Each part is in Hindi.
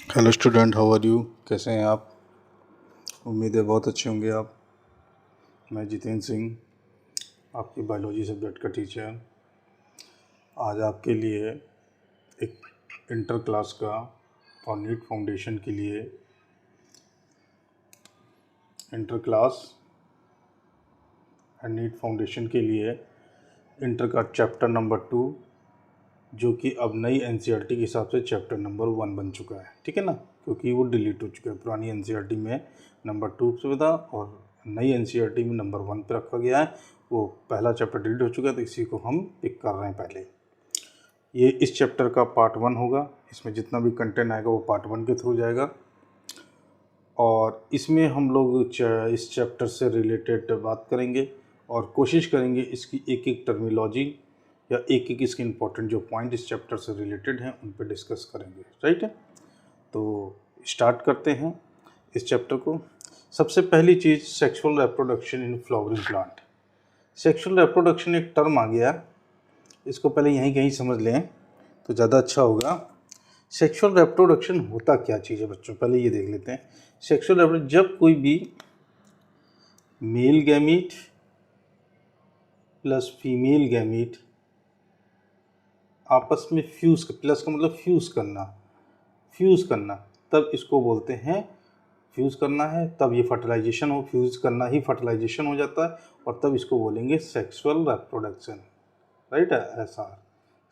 Hello student, how are you? कैसे हैं आप? उम्मीद है बहुत अच्छे होंगे आप। मैं जितेंद्र सिंह, आपकी बायोलॉजी सब्जेक्ट का टीचर। आज आपके लिए एक इंटर क्लास का और नीट फाउंडेशन के लिए inter class and NEET foundation के लिए इंटर का चैप्टर नंबर 2, जो कि अब नई एनसीईआरटी के हिसाब से चैप्टर नंबर 1 बन चुका है। ठीक है ना, क्योंकि वो डिलीट हो चुका है। पुरानी एनसीईआरटी में नंबर 2 पे था और नई एनसीईआरटी में नंबर 1 पे रखा गया है। वो पहला चैप्टर डिलीट हो चुका है, तो इसी को हम पिक कर रहे हैं। पहले ये इस चैप्टर का पार्ट 1 होगा। इसमें जितना भी कंटेंट आएगा वो पार्ट 1 के थ्रू जाएगा और इसमें हम लोग इस चैप्टर से रिलेटेड बात करेंगे और कोशिश करेंगे इसकी एक एक टर्मिनोलॉजी या एक एक इसके इम्पोर्टेंट जो पॉइंट इस चैप्टर से रिलेटेड हैं उन पर डिस्कस करेंगे। राइट है, तो स्टार्ट करते हैं इस चैप्टर को। सबसे पहली चीज़, sexual reproduction in flowering plant. Sexual reproduction एक टर्म आ गया, इसको पहले यहीं कहीं समझ लें तो ज़्यादा अच्छा होगा। सेक्सुअल रिप्रोडक्शन होता क्या चीज़ है बच्चों, पहले ये देख लेते हैं। सेक्सुअल रिप्रोडक्शन जब कोई भी male gamete plus female gamete आपस में फ्यूज़, प्लस का मतलब फ्यूज़ करना, तब इसको बोलते हैं फ्यूज़ करना है। तब ये फर्टिलाइजेशन हो, फ्यूज़ करना ही फर्टिलाइजेशन हो जाता है और तब इसको बोलेंगे सेक्सुअल रिप्रोडक्शन। राइट है, ऐसा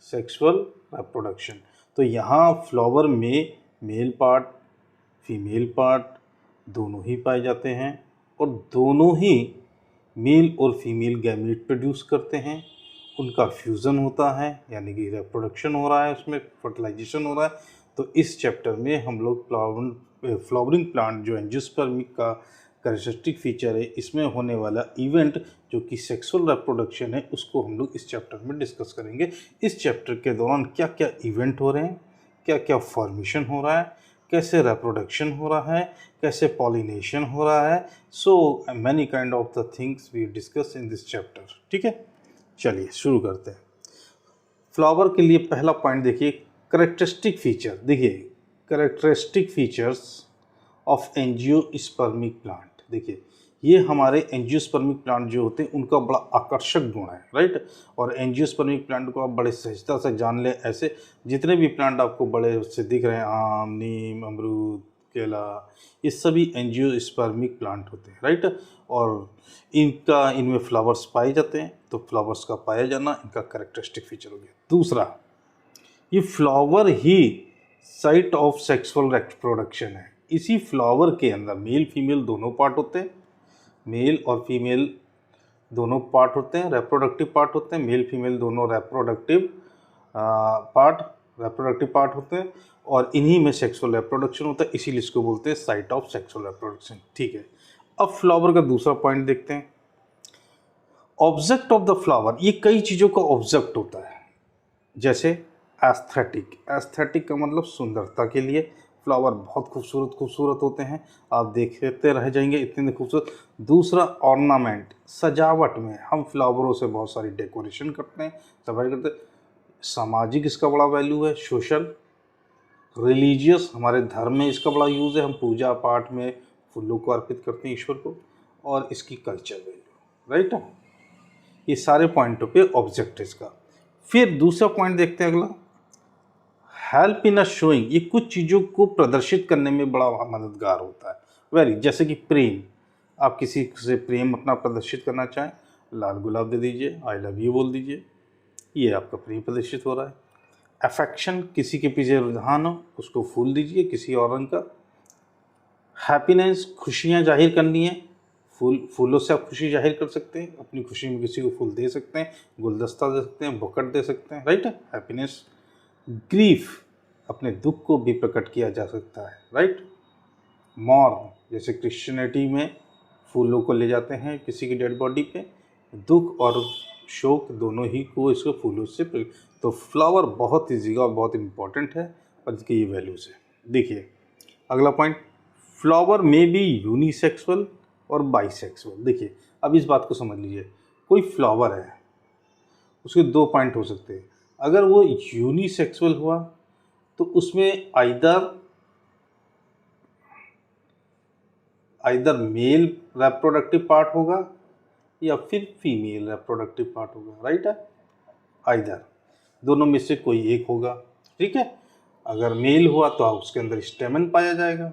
सेक्सुअल रिप्रोडक्शन। तो यहाँ फ्लावर में मेल पार्ट फीमेल पार्ट दोनों ही पाए जाते हैं और दोनों ही मेल और फीमेल गैमीट प्रोड्यूस करते हैं। उनका फ्यूज़न होता है, यानी कि रिप्रोडक्शन हो रहा है, उसमें फर्टिलाइजेशन हो रहा है। तो इस चैप्टर में हम लोग फ्लावरिंग प्लांट जो एंजियोस्पर्मिक का कैरेक्टरिस्टिक फीचर है, इसमें होने वाला इवेंट जो कि सेक्सुअल रिप्रोडक्शन है, उसको हम लोग इस चैप्टर में डिस्कस करेंगे। इस चैप्टर के दौरान क्या क्या इवेंट हो रहे हैं, क्या क्या फॉर्मेशन हो रहा है, कैसे रिप्रोडक्शन हो रहा है, कैसे पॉलिनेशन हो रहा है। So many kind of the things we discuss in this chapter. ठीक है, चलिए शुरू करते हैं। फ्लावर के लिए पहला पॉइंट देखिए, कैरेक्टरिस्टिक फीचर। देखिए, characteristic features of angiospermic plant. देखिए, ये हमारे एंजियोस्पर्मिक प्लांट जो होते हैं उनका बड़ा आकर्षक गुण है। राइट, और एंजियोस्पर्मिक प्लांट को आप बड़े सहजता से जान लें। ऐसे जितने भी प्लांट आपको बड़े से दिख रहे हैं, आम, नीम, अमरूद, केला, ये सभी एंजियोस्पर्मिक प्लांट होते हैं। राइट, और इनमें फ्लावर्स पाए जाते हैं, तो फ्लावर्स का पाया जाना इनका कैरेक्टरिस्टिक फीचर हो गया। दूसरा, ये flower he site of sexual reproduction है। इसी फ्लावर के अंदर मेल फीमेल दोनों पार्ट होते हैं, मेल और फीमेल दोनों पार्ट होते हैं, रिप्रोडक्टिव पार्ट होते हैं। मेल फीमेल दोनों रिप्रोडक्टिव पार्ट होते हैं और इन्हीं में सेक्सुअल रिप्रोडक्शन होता है, इसीलिए इसको बोलते हैं साइट ऑफ सेक्सुअल रिप्रोडक्शन। ठीक है, अब फ्लावर का दूसरा पॉइंट देखते हैं, ऑब्जेक्ट ऑफ द फ्लावर। ये कई चीज़ों का ऑब्जेक्ट होता है, जैसे एस्थेटिक का मतलब सुंदरता के लिए फ्लावर बहुत खूबसूरत होते हैं, आप देखते रह जाएंगे इतने खूबसूरत। दूसरा, ऑर्नामेंट, सजावट में हम फ्लावरों से बहुत सारी डेकोरेशन करते हैं, सजावट करते हैं। सामाजिक इसका बड़ा वैल्यू है, सोशल, रिलीजियस, हमारे धर्म में इसका बड़ा यूज़ है, हम पूजा पाठ में फूलों को अर्पित करते हैं ईश्वर को। और इसकी कल्चर वैल्यू। राइट, ये सारे पॉइंटों पे ऑब्जेक्ट है इसका। फिर दूसरा पॉइंट देखते हैं अगला, हेल्प इन अ शोइंग। ये कुछ चीज़ों को प्रदर्शित करने में बड़ा मददगार होता है। वेरी, जैसे कि प्रेम, आप किसी से प्रेम अपना प्रदर्शित करना चाहें, लाल गुलाब दे दीजिए, आई लव यू बोल दीजिए, ये आपका प्रेम प्रदर्शित हो रहा है। अफेक्शन, किसी के पीछे रुझान हो, उसको फूल दीजिए किसी और रंग का। हैप्पीनेस, खुशियाँ जाहिर करनी है, फूलों से आप खुशी जाहिर कर सकते हैं, अपनी खुशी में किसी को फूल दे सकते हैं, गुलदस्ता दे सकते हैं, बुकट दे सकते हैं। Right, happiness. ग्रीफ, अपने दुख को भी प्रकट किया जा सकता है। राइट, मॉर्न, जैसे क्रिश्चियनिटी में फूलों को ले जाते हैं किसी की डेड बॉडी पे, दुख और शोक दोनों ही को इसको फूलों से तो फ्लावर बहुत ही जगह बहुत इम्पॉर्टेंट है और इसके ये वैल्यूज़ है। देखिए अगला पॉइंट, फ्लावर में बी यूनिसेक्सुअल और बाइसेक्सुअल। देखिए, अब इस बात को समझ लीजिए, कोई फ्लावर है, उसके दो पॉइंट हो सकते हैं। अगर वो यूनिसेक्सुअल हुआ तो उसमें either either male reproductive part होगा या फिर फीमेल रिप्रोडक्टिव पार्ट होगा, राइट है, आइदर दोनों में से कोई एक होगा, ठीक है। अगर मेल हुआ तो उसके अंदर स्टेमन पाया जाएगा,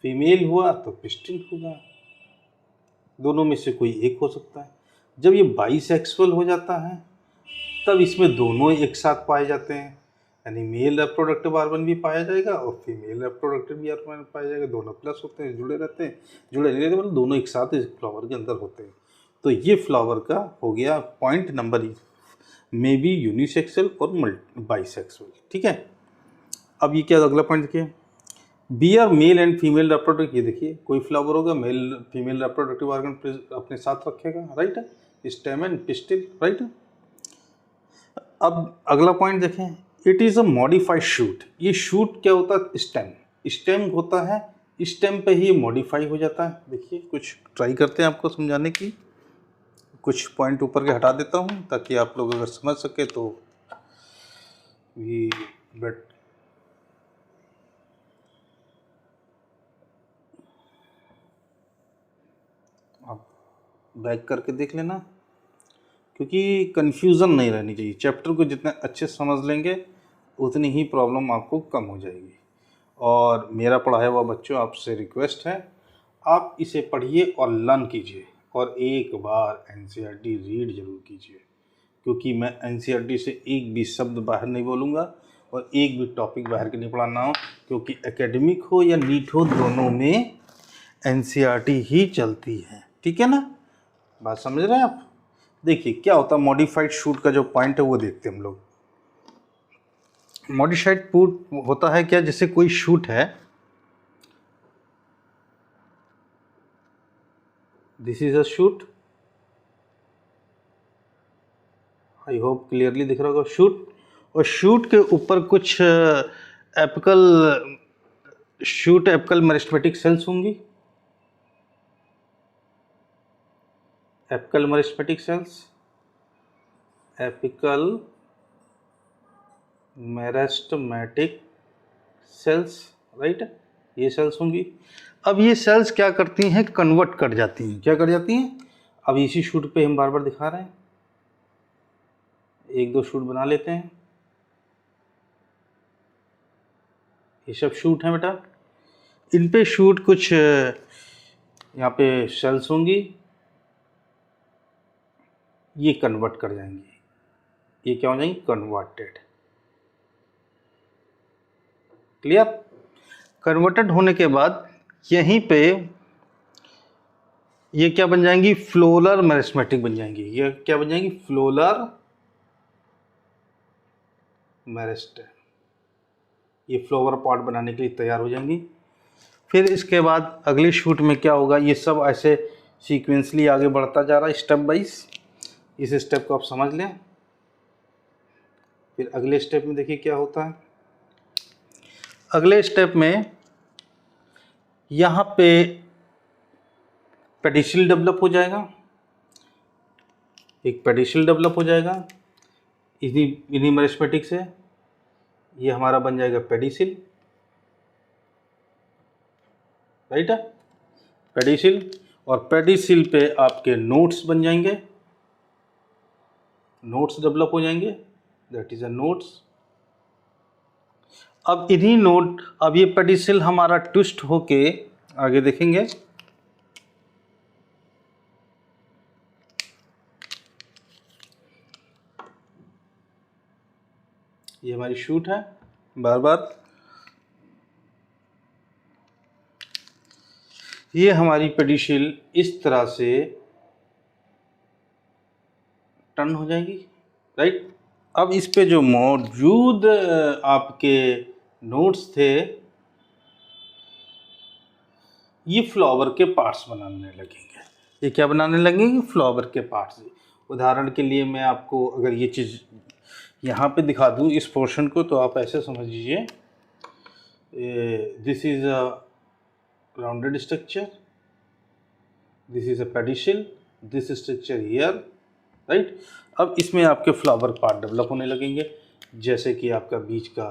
फीमेल हुआ तो पिस्टिल होगा, दोनों में से कोई एक हो सकता है। जब ये बाइसेक्सुअल हो जाता है तब इसमें दोनों एक साथ पाए जाते हैं, यानी मेल रिप्रोडक्टिव ऑर्गन भी पाया जाएगा और फीमेल रिप्रोडक्टिव भी ऑर्गन पाया जाएगा, दोनों प्लस होते हैं, जुड़े रहते हैं, जुड़े नहीं रहते, मतलब दोनों एक साथ इस फ्लावर के अंदर होते हैं। तो ये फ्लावर का हो गया पॉइंट नंबर मे बी यूनिसेक्सुअल और बाइसेक्सुअल, ठीक है। अब ये क्या अगला पॉइंट देखिए, bear male and female reproductive, ये देखिए कोई फ्लावर होगा मेल फीमेल रिप्रोडक्टिव ऑर्गन अपने साथ रखेगा, राइट है, स्टेमन पिस्टिल, राइट है। अब अगला पॉइंट देखें, it is a modified shoot. ये शूट क्या होता है, स्टेम, स्टेम होता है, स्टेम पे ही मॉडिफाई हो जाता है। देखिए कुछ ट्राई करते हैं आपको समझाने की, कुछ पॉइंट ऊपर के हटा देता हूँ ताकि आप लोग अगर समझ सके तो भी बेट। आप बैक करके देख लेना, क्योंकि कन्फ्यूज़न नहीं रहनी चाहिए। चैप्टर को जितना अच्छे से समझ लेंगे उतनी ही प्रॉब्लम आपको कम हो जाएगी। और मेरा पढ़ाया हुआ बच्चों आपसे रिक्वेस्ट है, आप इसे पढ़िए और लर्न कीजिए और एक बार एनसीईआरटी रीड जरूर कीजिए, क्योंकि मैं एनसीईआरटी से एक भी शब्द बाहर नहीं बोलूँगा और एक भी टॉपिक बाहर के नहीं पढ़ाना हो, क्योंकि एकेडमिक हो या नीट हो दोनों में एनसीईआरटी ही चलती है, ठीक है ना, बात समझ रहे हैं आप। देखिए क्या होता है, मॉडिफाइड शूट का जो पॉइंट है वो देखते हैं हम लोग। मॉडिफाइड शूट होता है क्या, जैसे कोई शूट है, this is a shoot, I hope clearly दिख रहा होगा शूट, और शूट के ऊपर कुछ apical shoot apical meristematic cells होंगी, apical meristematic cells, apical meristematic cells, right, ये सेल्स होंगी। अब ये सेल्स क्या करती हैं, कन्वर्ट कर जाती हैं, क्या कर जाती हैं। अब इसी शूट पे हम बार बार दिखा रहे हैं, एक दो शूट बना लेते हैं, ये सब शूट हैं बेटा, इन पे शूट कुछ यहाँ पे सेल्स होंगी, ये कन्वर्ट कर जाएंगी, ये क्या हो जाएंगी, कन्वर्टेड, क्लियर। कन्वर्टेड होने के बाद यहीं पे ये क्या बन जाएंगी, फ्लोरल मेरिस्टेमेटिक बन जाएंगी, ये क्या बन जाएंगी, फ्लोरल मेरिस्टेम, ये फ्लावर पॉट बनाने के लिए तैयार हो जाएंगी। फिर इसके बाद अगली शूट में क्या होगा, ये सब ऐसे सीक्वेंसली आगे बढ़ता जा रहा है स्टेप वाइज, इस स्टेप को आप समझ लें। फिर अगले स्टेप में देखिए क्या होता है, अगले स्टेप में यहाँ पे पेडिसिल डेवलप हो जाएगा, एक पेडिसिल डेवलप हो जाएगा इन्हीं मेरिस्टेमेटिक से, ये हमारा बन जाएगा पेडिसिल, राइट है, पेडिसिल, और पेडिसिल पे आपके नोट्स बन जाएंगे, नोट्स डेवलप हो जाएंगे, दैट इज अ नोट्स। अब इन्हीं नोट, अब ये पेडिसिल हमारा ट्विस्ट होके आगे देखेंगे, ये हमारी शूट है, बार बार ये हमारी पेडिसिल इस तरह से टर्न हो जाएगी, राइट। अब इस पे जो मौजूद आपके नोट्स थे ये फ्लावर के पार्ट्स बनाने लगेंगे, ये क्या बनाने लगेंगे, फ्लावर के पार्ट्स। उदाहरण के लिए मैं आपको अगर ये चीज़ यहाँ पे दिखा दूँ इस पोर्शन को, तो आप ऐसे समझ लीजिए, this is a rounded structure, this is a pedicel, this structure here, right. अब इसमें आपके फ्लावर पार्ट डेवलप होने लगेंगे, जैसे कि आपका बीच का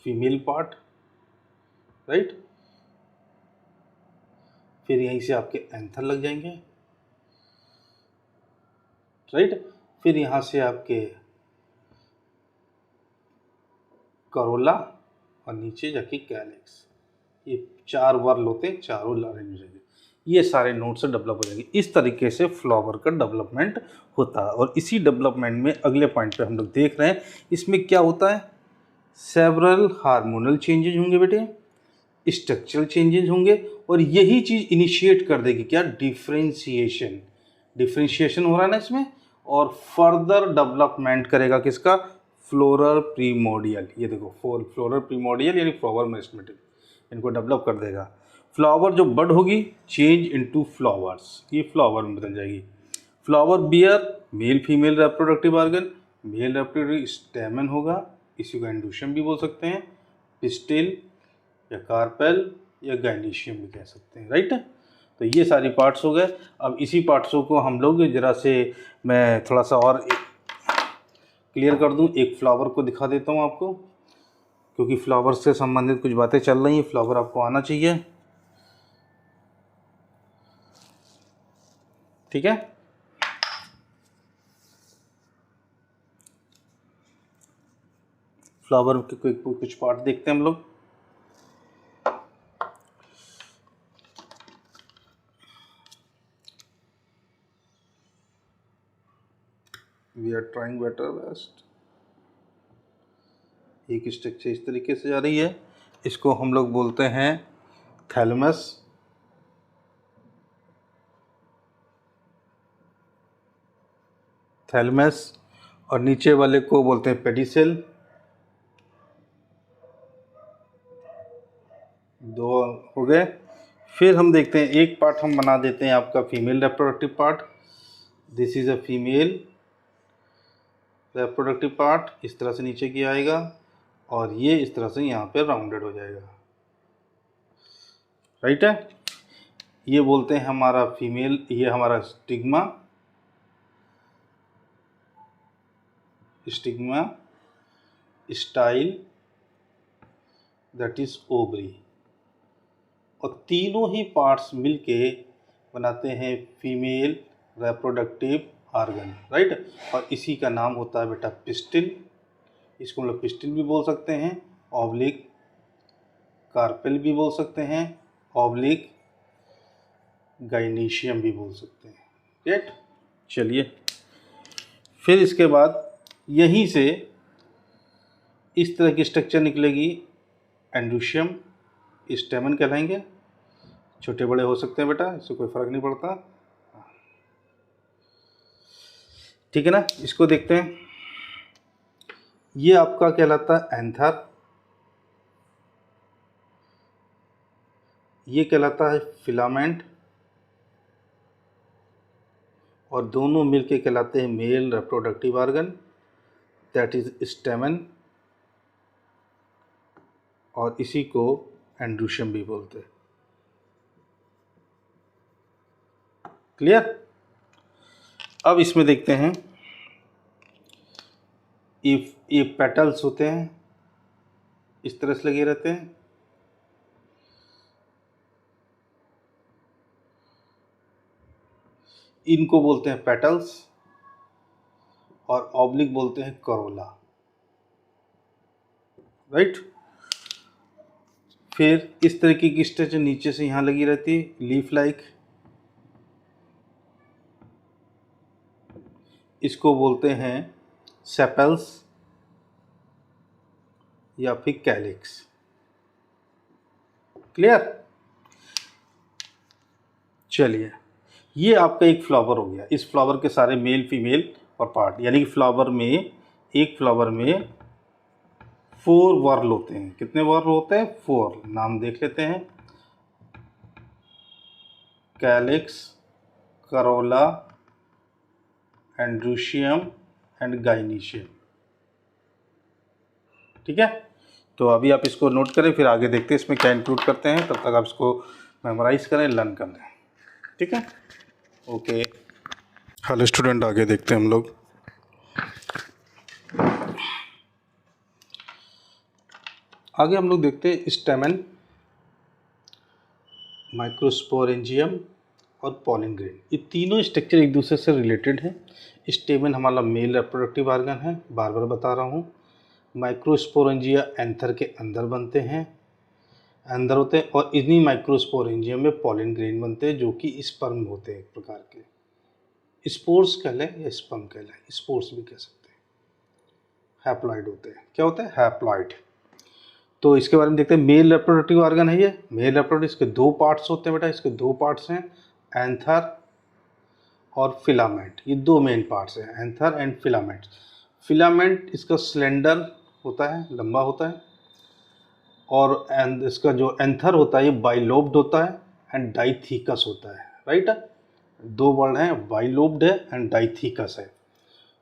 फीमेल पार्ट, राइट। फिर यहीं से आपके एंथर लग जाएंगे, राइट। फिर यहाँ से आपके करोला और नीचे जाके कैलिक्स, ये 4 वर्ल होते हैं, चारों अरेंज हो जाएंगे, ये सारे नोड से डेवलप हो जाएंगे। इस तरीके से फ्लावर का डेवलपमेंट होता है। और इसी डेवलपमेंट में अगले पॉइंट पे हम लोग देख रहे हैं, इसमें क्या होता है, सेवरल हार्मोनल चेंजेज होंगे बेटे, स्ट्रक्चरल चेंजेस होंगे, और यही चीज़ इनिशिएट कर देगी क्या, डिफ्रेंशिएशन। डिफ्रेंशिएशन हो रहा है ना इसमें, और फर्दर डेवलपमेंट करेगा किसका, फ्लोरल प्रीमोडियल। ये देखो फ्लोरल प्रीमोडियल यानी फ्लावर मेरिस्टेम, इनको डेवलप कर देगा। फ्लावर जो बड होगी चेंज इनटू फ्लावर्स, ये फ्लावर में बदल जाएगी। Flower bear male female reproductive organ, male reproductive stamen होगा, इसी को एंडोशियम भी बोल सकते हैं, पिस्टिल या कार्पेल या गाइनीशियम भी कह सकते हैं, राइट। तो ये सारी पार्ट्स हो गए। अब इसी पार्ट्सों को हम लोग जरा से मैं थोड़ा सा और क्लियर कर दूं, एक फ्लावर को दिखा देता हूं आपको, क्योंकि फ्लावर से संबंधित कुछ बातें चल रही हैं, फ्लावर आपको आना चाहिए, ठीक है। फ्लावर के कुछ पार्ट देखते हैं हम लोग। We are trying better best. एक स्ट्रक्चर इस तरीके से जा रही है, इसको हम लोग बोलते हैं थैलेमस, थैलेमस, और नीचे वाले को बोलते हैं पेडिसेल। दो हो गए। फिर हम देखते हैं एक पार्ट हम बना देते हैं आपका female reproductive part. This is a female reproductive part, इस तरह से नीचे की आएगा, और ये इस तरह से यहाँ पे राउंडेड हो जाएगा, राइट है। ये बोलते हैं हमारा फीमेल, ये हमारा stigma, stigma style, that is ovary. और तीनों ही पार्ट्स मिलके बनाते हैं फीमेल रिप्रोडक्टिव ऑर्गन, राइट। और इसी का नाम होता है बेटा पिस्टिल, इसको हम लोग पिस्टिल भी बोल सकते हैं, ऑब्लिक कार्पेल भी बोल सकते हैं, ऑब्लिक गाइनीशियम भी बोल सकते हैं, राइट। चलिए, फिर इसके बाद यहीं से इस तरह की स्ट्रक्चर निकलेगी, एंडोशियम, स्टेमन कहलाएंगे, छोटे बड़े हो सकते हैं बेटा, इससे कोई फर्क नहीं पड़ता, ठीक है ना। इसको देखते हैं, ये आपका कहलाता है एंथर, ये कहलाता है फिलामेंट, और दोनों मिलके कहलाते हैं male reproductive organ, that is स्टेमन, और इसी को एंडोशियम भी बोलते हैं। क्लियर। अब इसमें देखते हैं, ये पेटल्स होते हैं, इस तरह से लगे रहते हैं, इनको बोलते हैं पेटल्स, और ऑब्लिक बोलते हैं करोला, राइट। फिर इस तरीके की स्ट्रक्चर नीचे से यहाँ लगी रहती है, लीफ लाइक, इसको बोलते हैं सेपल्स या फिर कैलिक्स। क्लियर। चलिए, ये आपका एक फ्लावर हो गया। इस फ्लावर के सारे मेल फीमेल और पार्ट, यानी कि फ्लावर में, एक फ्लावर में 4 वर्ल होते हैं। कितने वर्ल होते हैं? 4। नाम देख लेते हैं, कैलिक्स, करोला, एंड्रूशियम एंड गाइनीशियम, ठीक है। तो अभी आप इसको नोट करें, फिर आगे देखते हैं इसमें क्या इंक्लूड करते हैं। तब तक आप इसको मेमोराइज करें, लर्न कर लें, ठीक है। ओके, हेलो स्टूडेंट, आगे देखते हैं हम लोग। आगे हम लोग देखते हैं स्टेमन। माइक्रोस्पोरेंजियम और पॉलन ग्रेन, ये तीनों स्ट्रक्चर एक दूसरे से रिलेटेड हैं। स्टेमन हमारा मेल रिप्रोडक्टिव ऑर्गन है, बार बार बता रहा हूँ। माइक्रोस्पोरेंजिया एंथर के अंदर बनते हैं, अंदर होते हैं, और इन्हीं माइक्रोस्पोरेंजियम में पॉलन ग्रेन बनते हैं जो कि स्पर्म होते हैं, एक प्रकार के स्पोर्स कह लें या स्पर्म कह लें, स्पोर्स भी कह सकते हैं। हैप्लॉइड होते हैं, क्या होते हैं? हैप्लॉइड। तो इसके बारे में देखते हैं। मेल रिप्रोडक्टिव ऑर्गन है ये, मेल रिप्रोडक्टिव, इसके दो पार्ट्स होते हैं बेटा, इसके दो पार्ट्स हैं, एंथर और फिलामेंट, ये दो मेन पार्ट्स हैं, एंथर एंड फिलामेंट। फिलामेंट इसका सिलेंडर होता है, लंबा होता है, और इसका जो एंथर होता है ये बाइलोब्ड होता है एंड डाइथीकस होता है, राइट। दो वर्ड हैं, बाइलोब्ड है एंड डाइथीकस है।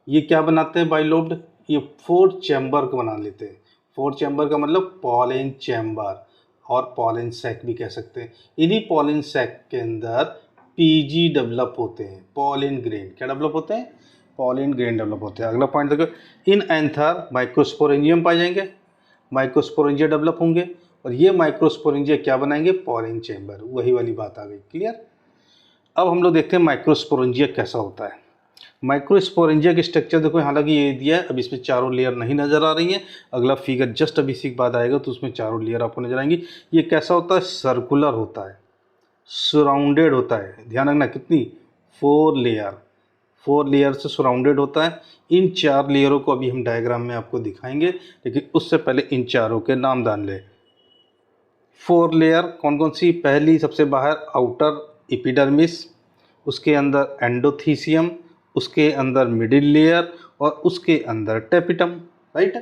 ये क्या बनाते हैं बाइलोब्ड? ये 4 चैम्बर को बना लेते हैं। 4 चैम्बर का मतलब पॉलन चैम्बर और पॉलन सैक भी कह सकते हैं। इन्हीं पॉलन सैक के अंदर पीजी डेवलप होते हैं, पॉलन ग्रेन। क्या डेवलप होते हैं? पॉलन ग्रेन डेवलप होते हैं। अगला पॉइंट देखो, इन एंथर माइक्रोस्पोरेंजियम पाए जाएंगे, माइक्रोस्पोरेंजिया डेवलप होंगे, और ये माइक्रोस्पोरेंजिया क्या बनाएंगे? Pollen chamber. वही वाली बात आ गई, क्लियर। अब हम लोग देखते हैं माइक्रोस्पोरेंजिया कैसा होता है। माइक्रोस्पोरेंजिया की स्ट्रक्चर देखो, हालांकि ये दिया है, अब इसमें चारों लेयर नहीं नजर आ रही है। अगला फिगर जस्ट अभी इसी के बाद आएगा तो उसमें चारों लेयर आपको नजर आएंगी। ये कैसा होता है? सर्कुलर होता है, सराउंडेड होता है। ध्यान रखना कितनी? 4 लेयर, 4 लेयर से सराउंडेड होता है। इन 4 लेयरों को अभी हम डायग्राम में आपको दिखाएंगे, लेकिन उससे पहले इन चारों के नाम जान ले। 4 लेयर कौन कौन सी? पहली सबसे बाहर आउटर एपिडर्मिस, उसके अंदर एंडोथीसियम, उसके अंदर मिडिल लेयर, और उसके अंदर टेपिटम, राइट।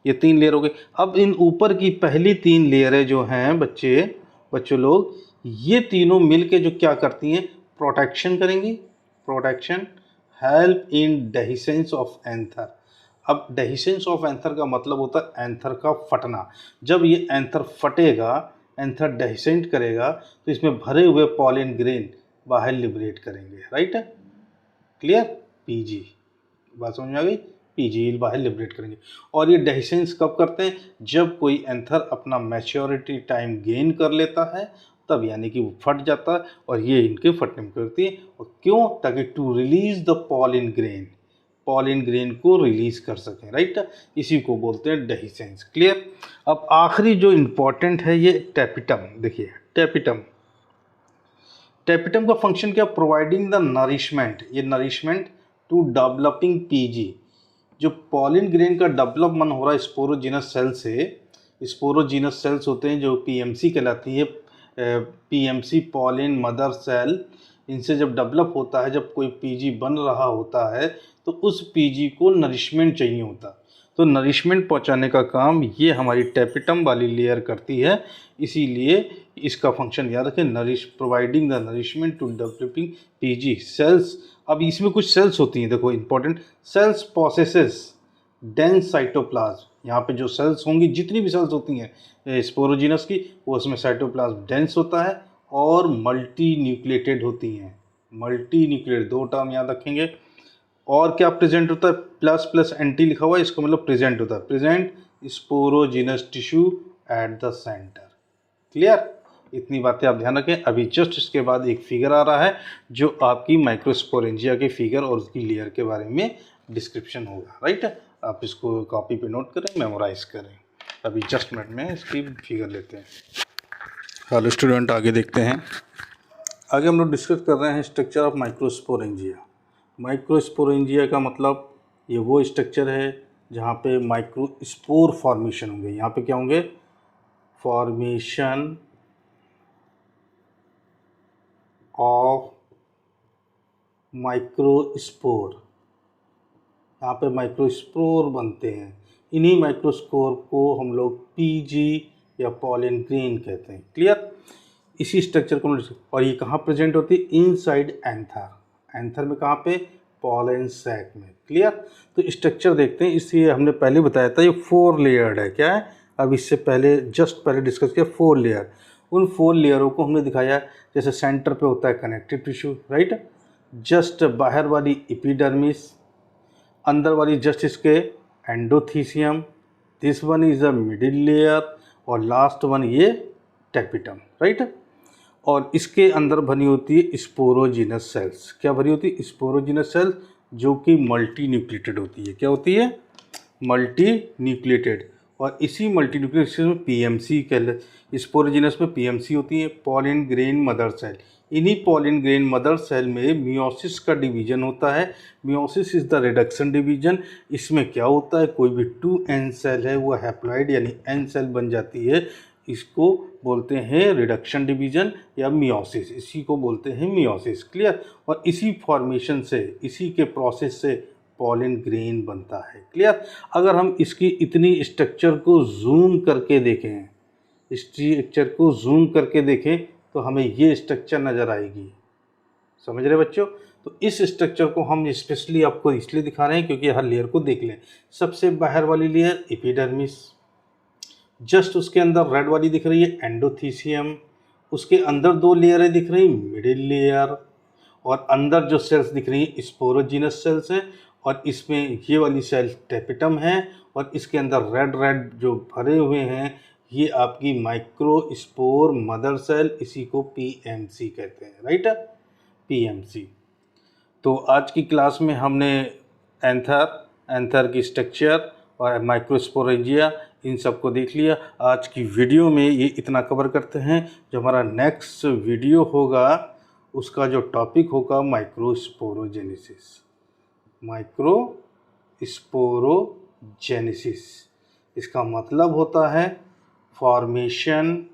ये 3 लेयर हो गए। अब इन ऊपर की पहली 3 लेयरें जो हैं बच्चों लोग, ये तीनों मिलके जो क्या करती हैं? प्रोटेक्शन करेंगी, protection, help in dehiscence of anther. अब डेहिसेंस ऑफ एंथर का मतलब होता है एंथर का फटना। जब ये एंथर फटेगा, एंथर डेहिसेंट करेगा, तो इसमें भरे हुए पॉलन ग्रेन बाहर लिबरेट करेंगे, राइट। क्लियर? पीजी, बात समझ में आ गई? पीजी बाहर लिबरेट करेंगे। और ये डेहिसेंस कब करते हैं? जब कोई एंथर अपना मैच्योरिटी टाइम गेन कर लेता है, तब यानी कि वो फट जाता है, और ये इनके फटने में करती है। और क्यों? ताकि to release the pollen grain, pollen grain को रिलीज कर सकें, राइट। इसी को बोलते हैं डेहिसेंस, क्लियर। अब आखिरी जो इम्पोर्टेंट है ये टेपिटम। देखिए टेपिटम, टेपिटम का फंक्शन क्या? प्रोवाइडिंग द नरिशमेंट, ये नरिशमेंट टू डेवलपिंग पीजी। जो पॉलन ग्रेन का डेवलपमेंट हो रहा है स्पोरोजिनस सेल से, स्पोरोजिनस सेल्स होते हैं जो पीएमसी कहलाती है, पीएमसी पॉलन मदर सेल। इनसे जब डेवलप होता है, जब कोई पीजी बन रहा होता है, तो उस पीजी को नरिशमेंट चाहिए होता, तो नरिशमेंट पहुंचाने का काम ये हमारी टेपिटम वाली लेयर करती है। इसीलिए इसका फंक्शन याद रखें, nourish, providing the nourishment to developing PG cells. अब इसमें कुछ सेल्स होती हैं, देखो important, cells possesses dense cytoplasm. यहाँ पे जो सेल्स होंगी, जितनी भी सेल्स होती हैं स्पोरोजिनस की, वो उसमें साइटोप्लाज्म डेंस होता है और मल्टी न्यूक्लिएटेड होती हैं। मल्टी न्यूक्लिएटेड, 2 टर्म याद रखेंगे। और क्या प्रेजेंट होता है? प्लस प्लस एंटी लिखा हुआ है, इसका मतलब प्रेजेंट होता है, present sporogenous tissue at the centre, clear. इतनी बातें आप ध्यान रखें। अभी जस्ट इसके बाद एक फिगर आ रहा है जो आपकी माइक्रोस्पोरेंजिया के फिगर और उसकी लेयर के बारे में डिस्क्रिप्शन होगा, राइट। आप इसको कॉपी पे नोट करें, मेमोराइज करें। अभी जस्ट मिनट में इसकी फिगर लेते हैं। हेलो स्टूडेंट, आगे देखते हैं। आगे हम लोग डिस्कस कर रहे हैं स्ट्रक्चर ऑफ माइक्रोस्पोरेंजिया। माइक्रोस्पोरेंजिया का मतलब ये वो स्ट्रक्चर है जहाँ पे माइक्रोस्पोर फॉर्मेशन होंगे। यहाँ पे क्या होंगे? Formation of microspore. यहाँ पे माइक्रोस्पोर बनते हैं। इन्हीं माइक्रोस्पोर को हम लोग पीजी या पॉलन ग्रेन कहते हैं, क्लियर। इसी स्ट्रक्चर को, और ये कहाँ प्रेजेंट होती है? Inside anther. एंथर में कहाँ पे? पॉलन सैक में, क्लियर। तो स्ट्रक्चर देखते हैं। इसलिए हमने पहले बताया था ये 4 लेयर्ड है। क्या है? अब इससे पहले जस्ट पहले डिस्कस किया 4 लेयर। उन 4 लेयरों को हमने दिखाया, जैसे सेंटर पे होता है कनेक्टिव टिश्यू, राइट। जस्ट बाहर वाली एपिडर्मिस, अंदर वाली जस्ट इसके endothecium, this one is a middle layer, और लास्ट वन ये टेपिटम, राइट। और इसके अंदर बनी होती है स्पोरोजिनस सेल्स। क्या भरी होती है? स्पोरोजिनस सेल्स, जो कि मल्टी न्यूक्लिएटेड होती है। क्या होती है? Multi nucleated. और इसी मल्टी न्यूक्लिएटेड में पीएमसी स्पोरोजिनस में पीएमसी होती है, पॉलिन ग्रेन मदर सेल। इन्हीं पॉलिन ग्रेन मदर सेल में मियोसिस का डिवीजन होता है। Meiosis is the reduction division. इसमें क्या होता है, कोई भी 2n सेल है वो हैप्लॉइड यानी n सेल बन जाती है। इसको बोलते हैं रिडक्शन डिवीजन या मियोसिस, इसी को बोलते हैं मियोसिस। क्लियर? और इसी फॉर्मेशन से, इसी के प्रोसेस से पॉलिन ग्रेन बनता है। क्लियर? अगर हम इसकी इतनी स्ट्रक्चर को जूम करके देखें, स्ट्रक्चर को जूम करके देखें तो हमें ये स्ट्रक्चर नज़र आएगी। समझ रहे बच्चों? तो इस स्ट्रक्चर को हम स्पेशली आपको इसलिए दिखा रहे हैं क्योंकि हर लेयर को देख लें। सबसे बाहर वाली लेयर एपिडर्मिस, जस्ट उसके अंदर रेड वाली दिख रही है एंडोथीसियम, उसके अंदर 2 लेयरें दिख रही मिडिल लेयर, और अंदर जो सेल्स दिख रही है स्पोरोजिनस सेल्स हैं, और इसमें ये वाली सेल टेपिटम है, और इसके अंदर रेड रेड जो भरे हुए हैं ये आपकी माइक्रोस्पोर मदर सेल, इसी को पीएमसी कहते हैं। राइट? पीएमसी। तो आज की क्लास में हमने एंथर की स्ट्रक्चर और माइक्रोस्पोरेंजिया इन सब को देख लिया। आज की वीडियो में ये इतना कवर करते हैं। जो हमारा नेक्स्ट वीडियो होगा उसका जो टॉपिक होगा माइक्रोस्पोरोजेनेसिस। माइक्रोस्पोरोजेनेसिस इसका मतलब होता है फॉर्मेशन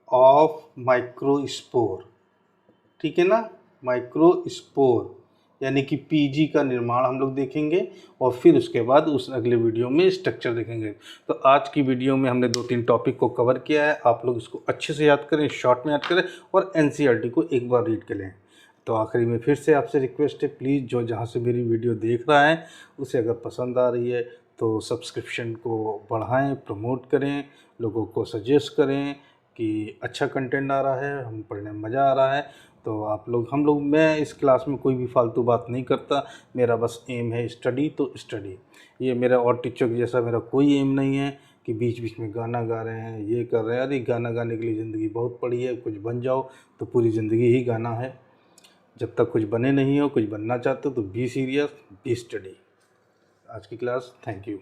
ऑफ माइक्रोस्पोर। ठीक है ना? माइक्रोस्पोर यानी कि पीजी का निर्माण हम लोग देखेंगे, और फिर उसके बाद उस अगले वीडियो में स्ट्रक्चर देखेंगे। तो आज की वीडियो में हमने 2-3 टॉपिक को कवर किया है। आप लोग इसको अच्छे से याद करें, शॉर्ट में याद करें, और एनसीईआरटी को एक बार रीड कर लें। तो आखिरी में फिर से आपसे रिक्वेस्ट है, प्लीज़ जो जहाँ से मेरी वीडियो देख रहा है उसे अगर पसंद आ रही है तो सब्सक्रिप्शन को बढ़ाएं, प्रमोट करें, लोगों को सजेस्ट करें कि अच्छा कंटेंट आ रहा है, हम पढ़ने में मज़ा आ रहा है। तो मैं इस क्लास में कोई भी फालतू बात नहीं करता। मेरा बस एम है स्टडी, तो स्टडी। ये मेरा और टीचर के जैसा मेरा कोई एम नहीं है कि बीच बीच में गाना गा रहे हैं, ये कर रहे हैं। अरे गाना गाने के लिए ज़िंदगी बहुत पड़ी है, कुछ बन जाओ तो पूरी ज़िंदगी ही गाना है। जब तक कुछ बने नहीं हो, कुछ बनना चाहते हो तो बी सीरियस, बी स्टडी। आज की क्लास, थैंक यू।